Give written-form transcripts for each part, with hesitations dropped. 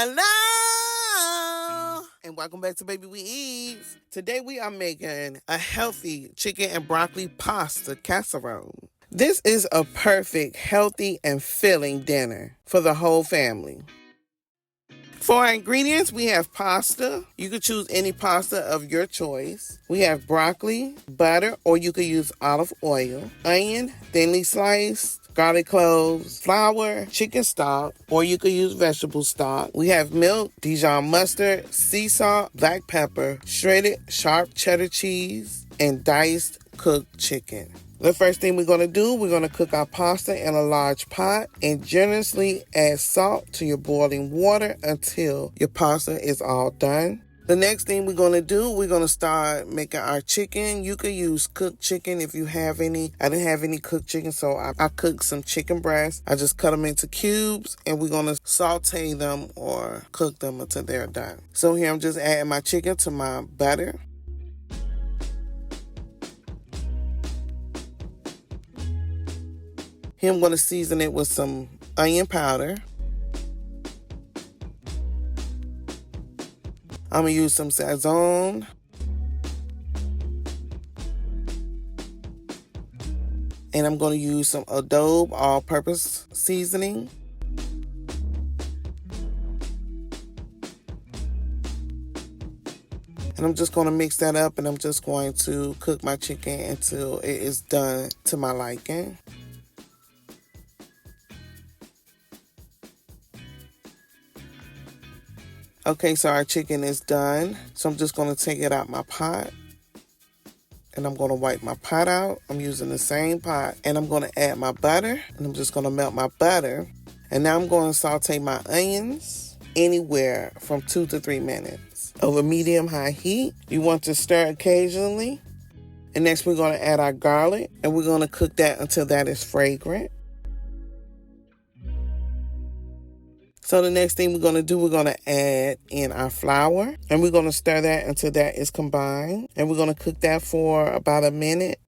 Hello, and welcome back to Baby We Eatz. Today we are making a healthy chicken and broccoli pasta casserole. This is a perfect, healthy, and filling dinner for the whole family. For our ingredients, we have pasta. You could choose any pasta of your choice. We have broccoli, butter, or you could use olive oil, onion, thinly sliced, garlic cloves, flour, chicken stock, or you could use vegetable stock. We have milk, Dijon mustard, sea salt, black pepper, shredded sharp cheddar cheese, and diced cooked chicken. The first thing we're going to do, we're going to cook our pasta in a large pot and generously add salt to your boiling water until your pasta is all done. The next thing we're going to do, we're going to start making our chicken. You could use cooked chicken if you have any. I didn't have any cooked chicken, so I cooked some chicken breasts. I just cut them into cubes, and we're going to saute them or cook them until they're done. So here I'm just adding my chicken to my butter. Here I'm going to season it with some onion powder. I'm going to use some Sazon. And I'm going to use some Adobe all-purpose seasoning. And I'm just going to mix that up, and I'm just going to cook my chicken until it is done to my liking. Okay, so our chicken is done. So I'm just going to take it out my pot. And I'm going to wipe my pot out. I'm using the same pot. And I'm going to add my butter. And I'm just going to melt my butter. And now I'm going to saute my onions anywhere from 2 to 3 minutes. Over medium-high heat. You want to stir occasionally. And next we're going to add our garlic. And we're going to cook that until that is fragrant. So the next thing we're going to do, we're going to add in our flour, and we're going to stir that until that is combined, and we're going to cook that for about a minute.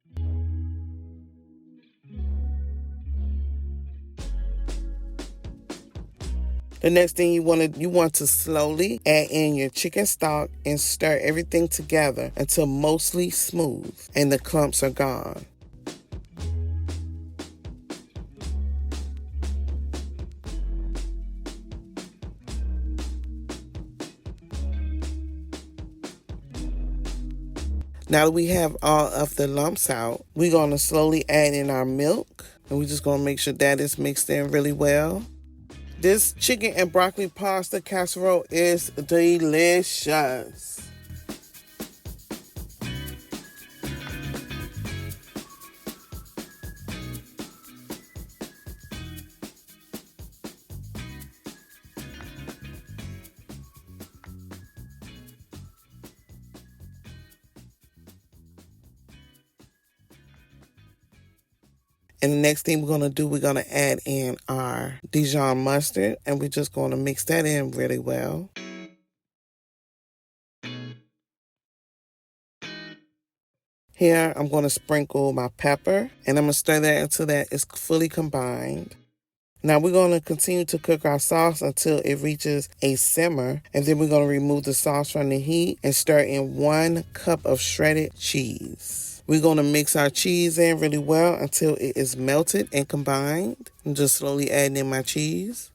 The next thing you want to slowly add in your chicken stock and stir everything together until mostly smooth and the clumps are gone. Now that we have all of the lumps out, we're going to slowly add in our milk. And we're just going to make sure that is mixed in really well. This chicken and broccoli pasta casserole is delicious. And the next thing we're going to do, we're going to add in our Dijon mustard, and we're just going to mix that in really well. Here, I'm going to sprinkle my pepper, and I'm going to stir that until that is fully combined. Now we're going to continue to cook our sauce until it reaches a simmer, and then we're going to remove the sauce from the heat and stir in 1 cup of shredded cheese. We're going to mix our cheese in really well until it is melted and combined. I'm just slowly adding in my cheese.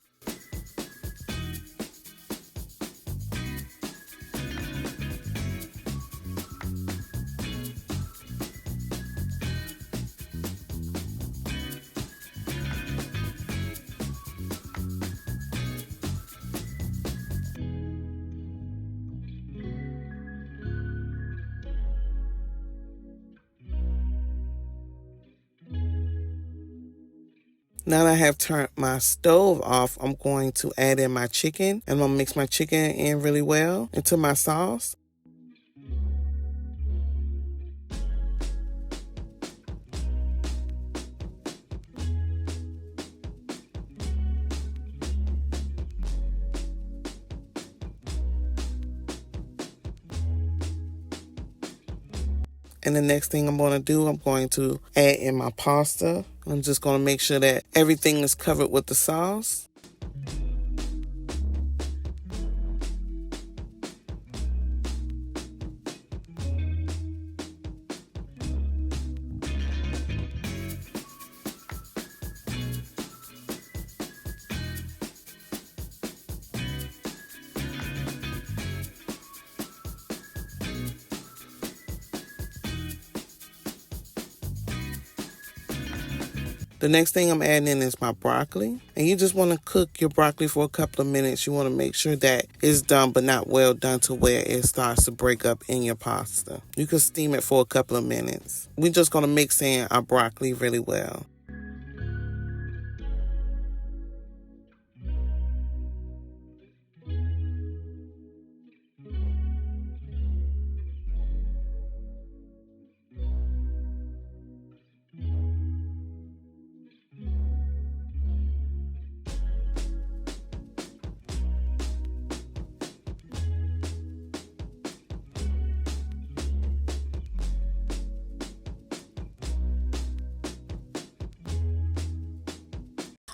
Now that I have turned my stove off, I'm going to add in my chicken, and I'm going to mix my chicken in really well into my sauce. And the next thing I'm going to do, I'm going to add in my pasta. I'm just going to make sure that everything is covered with the sauce. The next thing I'm adding in is my broccoli. And you just want to cook your broccoli for a couple of minutes. You want to make sure that it's done, but not well done to where it starts to break up in your pasta. You can steam it for a couple of minutes. We're just going to mix in our broccoli really well.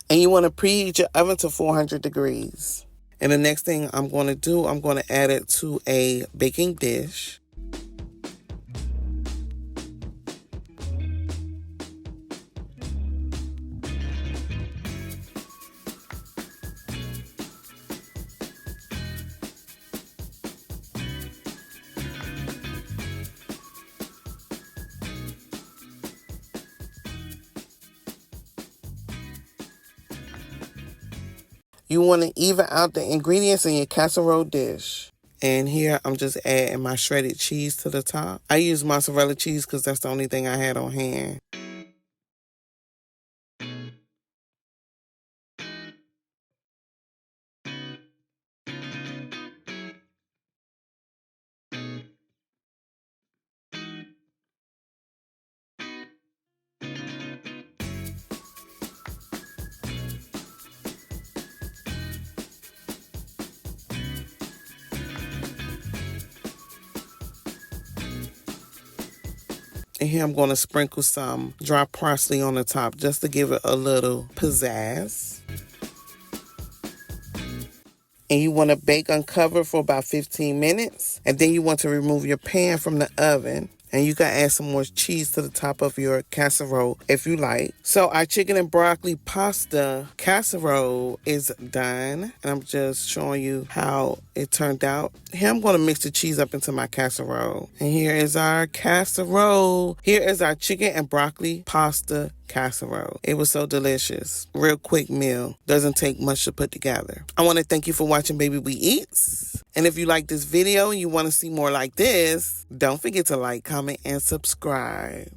And you want to preheat your oven to 400 degrees. And the next thing I'm going to do, I'm going to add it to a baking dish. You want to even out the ingredients in your casserole dish. And here I'm just adding my shredded cheese to the top. I use mozzarella cheese because that's the only thing I had on hand. And here I'm going to sprinkle some dry parsley on the top just to give it a little pizzazz. And you want to bake uncovered for about 15 minutes. And then you want to remove your pan from the oven. And you can add some more cheese to the top of your casserole if you like. So our chicken and broccoli pasta casserole is done. And I'm just showing you how it turned out. Here I'm going to mix the cheese up into my casserole. And here is our casserole. Here is our chicken and broccoli pasta casserole. It was so delicious. Real quick meal. Doesn't take much to put together. I want to thank you for watching Baby We Eats. And if you like this video and you want to see more like this, don't forget to like, comment, and subscribe.